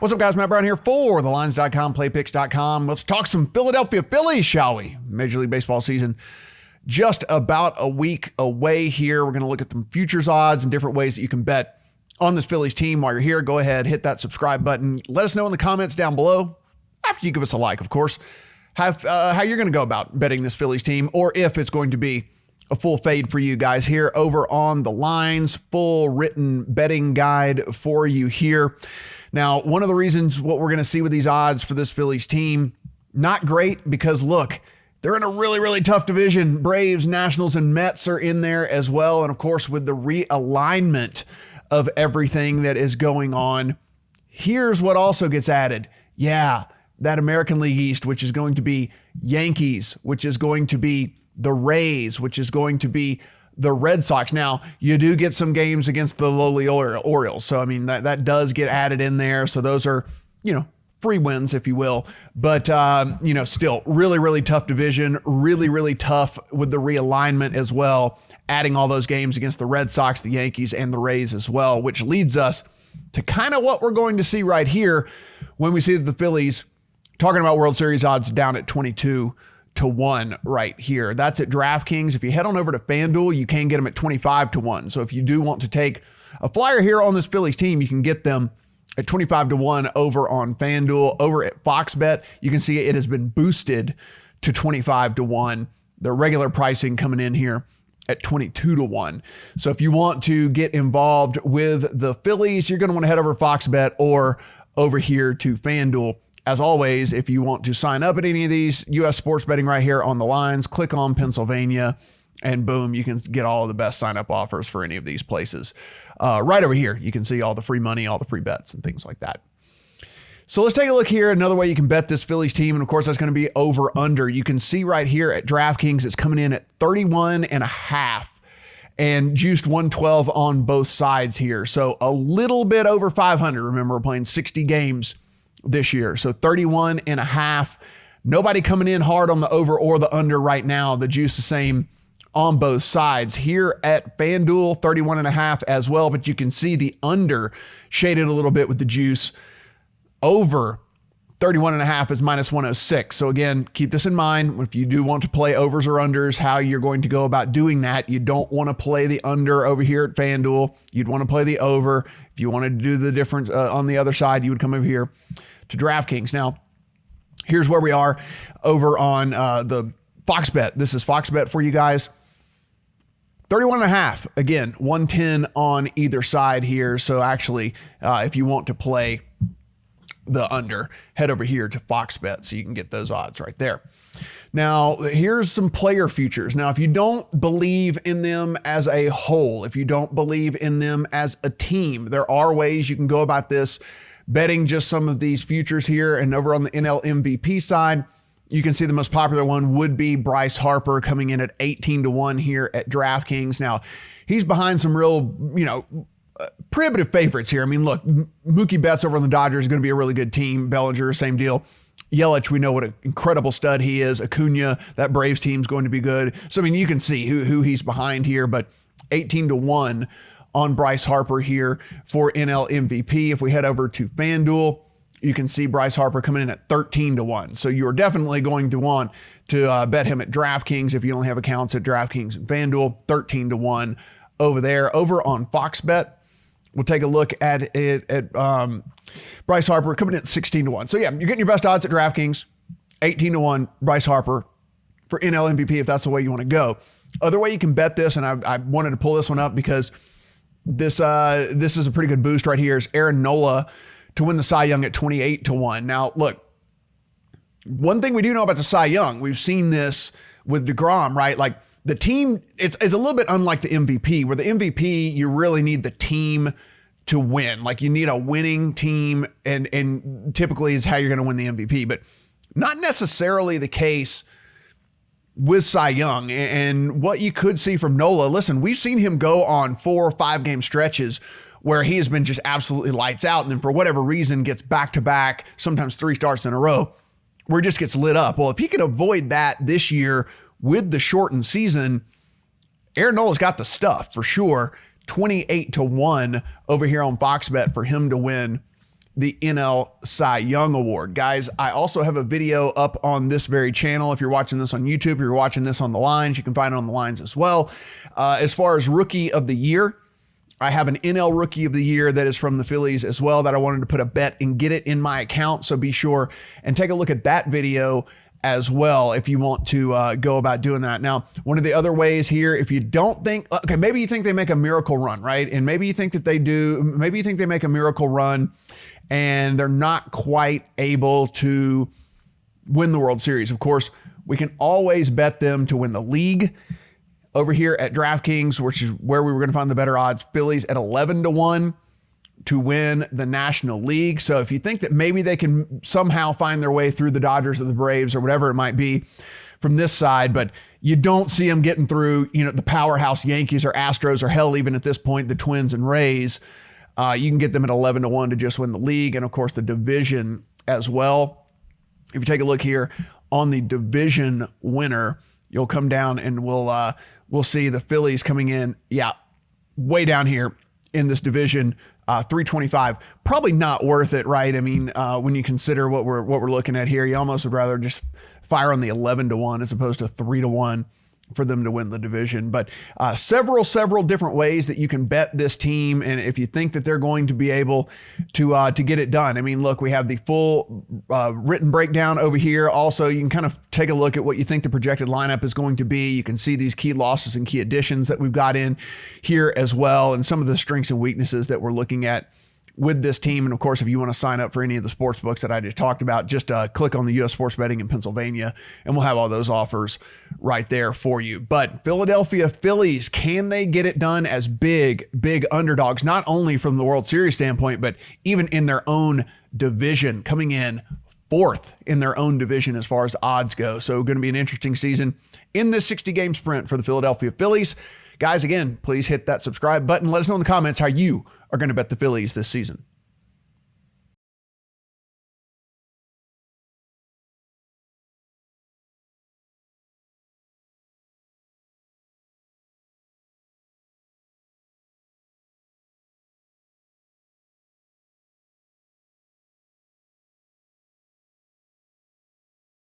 What's up, guys? Matt Brown here for thelines.com, playpicks.com. Let's talk some Philadelphia Phillies, shall we? Major League Baseball season just about a week away here. We're going to look at the futures odds and different ways that you can bet on this Phillies team. While you're here, go ahead, hit that subscribe button. Let us know in the comments down below, after you give us a like, of course, how you're going to go about betting this Phillies team, or if it's going to be a full fade for you guys here over on the Lines. Full written betting guide for you here. Now, one of the reasons what we're going to see with these odds for this Phillies team, not great, because look, they're in a really, really tough division. Braves, Nationals, and Mets are in there as well. And of course, with the realignment of everything that is going on, here's what also gets added. Yeah, that American League East, which is going to be Yankees, which is going to be the Rays, which is going to be the Red Sox. Now, you do get some games against the lowly Orioles. So, I mean, that does get added in there. So those are, free wins, if you will. But, still really, really tough division, really, really tough with the realignment as well, adding all those games against the Red Sox, the Yankees, and the Rays as well, which leads us to kind of what we're going to see right here when we see the Phillies talking about World Series odds down at 22-1 right here. That's at DraftKings. If you head on over to FanDuel, you can get them at 25-1. So if you do want to take a flyer here on this Phillies team, you can get them at 25-1 over on FanDuel. Over at FoxBet, you can see it has been boosted to 25-1. The regular pricing coming in here at 22-1. So if you want to get involved with the Phillies, you're going to want to head over to FoxBet or over here to FanDuel. As always, if you want to sign up at any of these U.S. sports betting right here on the Lines, click on Pennsylvania, and boom, you can get all of the best sign-up offers for any of these places. Right over here, you can see all the free money, all the free bets, and things like that. So let's take a look here. Another way you can bet this Phillies team, and of course, that's going to be over-under. You can see right here at DraftKings, it's coming in at 31.5 and juiced 112 on both sides here. So a little bit over 500. Remember, we're playing 60 games this year. So 31.5. Nobody coming in hard on the over or the under right now. The juice the same on both sides. Here at FanDuel, 31.5 as well, but you can see the under shaded a little bit with the juice. Over 31.5 is minus 106. So again, keep this in mind. If you do want to play overs or unders, how you're going to go about doing that. You don't want to play the under over here at FanDuel. You'd want to play the over. If you wanted to do the difference on the other side, you would come over here to DraftKings. Now, here's where we are over on the FoxBet. This is FoxBet for you guys. 31.5. Again, 110 on either side here. So actually, if you want to play the under, head over here to FoxBet so you can get those odds right there. Now, here's some player futures. Now, if you don't believe in them as a whole, if you don't believe in them as a team, there are ways you can go about this, betting just some of these futures here. And over on the NL MVP side, you can see the most popular one would be Bryce Harper coming in at 18-1 here at DraftKings. Now, he's behind some real, prohibitive favorites here. I mean, look, Mookie Betts over on the Dodgers is going to be a really good team. Bellinger, same deal. Yelich, we know what an incredible stud he is. Acuna, that Braves team's going to be good. So, I mean, you can see who he's behind here, but 18-1 on Bryce Harper here for NL MVP. If we head over to FanDuel, you can see Bryce Harper coming in at 13-1. So you're definitely going to want to bet him at DraftKings if you only have accounts at DraftKings and FanDuel. 13-1 over there. Over on FoxBet, we'll take a look at it at Bryce Harper coming in at 16-1. So yeah, you're getting your best odds at DraftKings. 18-1 Bryce Harper for NL MVP if that's the way you want to go. Other way you can bet this, and I wanted to pull this one up because this is a pretty good boost right here, is Aaron Nola to win the Cy Young at 28-1. Now, look, one thing we do know about the Cy Young, we've seen this with DeGrom, right? Like the team, it's a little bit unlike the MVP, where the MVP, you really need the team to win. Like you need a winning team, and typically is how you're going to win the MVP, but not necessarily the case with Cy Young. And what you could see from Nola, listen, we've seen him go on 4 or 5 game stretches where he has been just absolutely lights out, and then for whatever reason gets back-to-back, sometimes 3 starts in a row, where he just gets lit up. Well, if he can avoid that this year with the shortened season, Aaron Nola's got the stuff for sure. 28-1 over here on FoxBet for him to win the NL Cy Young Award. Guys, I also have a video up on this very channel. If you're watching this on YouTube, if you're watching this on the lines, you can find it on the lines as well. As far as Rookie of the Year, I have an NL Rookie of the Year that is from the Phillies as well that I wanted to put a bet and get it in my account. So be sure and take a look at that video as well if you want to go about doing that. Now, one of the other ways here, if you don't think, okay, maybe you think they make a miracle run, right? And maybe you think that they do, maybe you think they make a miracle run and they're not quite able to win the World Series. Of course, we can always bet them to win the league over here at DraftKings, which is where we were going to find the better odds. Phillies at 11-1 to win the National League. So if you think that maybe they can somehow find their way through the Dodgers or the Braves or whatever it might be from this side, but you don't see them getting through, the powerhouse Yankees or Astros or hell, even at this point, the Twins and Rays, you can get them at 11-1 to just win the league. And of course the division as well. If you take a look here on the division winner, you'll come down and we'll see the Phillies coming in. Yeah. Way down here in this division, 325, probably not worth it, right? I mean, when you consider what we're looking at here, you almost would rather just fire on the 11-1 as opposed to 3-1 for them to win the division. But several different ways that you can bet this team, and if you think that they're going to be able to get it done. I mean, look, we have the full written breakdown over here. Also, you can kind of take a look at what you think the projected lineup is going to be. You can see these key losses and key additions that we've got in here as well, and some of the strengths and weaknesses that we're looking at with this team. And of course, if you want to sign up for any of the sports books that I just talked about, just click on the U.S. Sports Betting in Pennsylvania, and we'll have all those offers right there for you. But Philadelphia Phillies, can they get it done as big underdogs, not only from the World Series standpoint, but even in their own division, coming in fourth in their own division as far as odds go. So going to be an interesting season in this 60-game sprint for the Philadelphia Phillies. Guys, again, please hit that subscribe button. Let us know in the comments how you are going to bet the Phillies this season.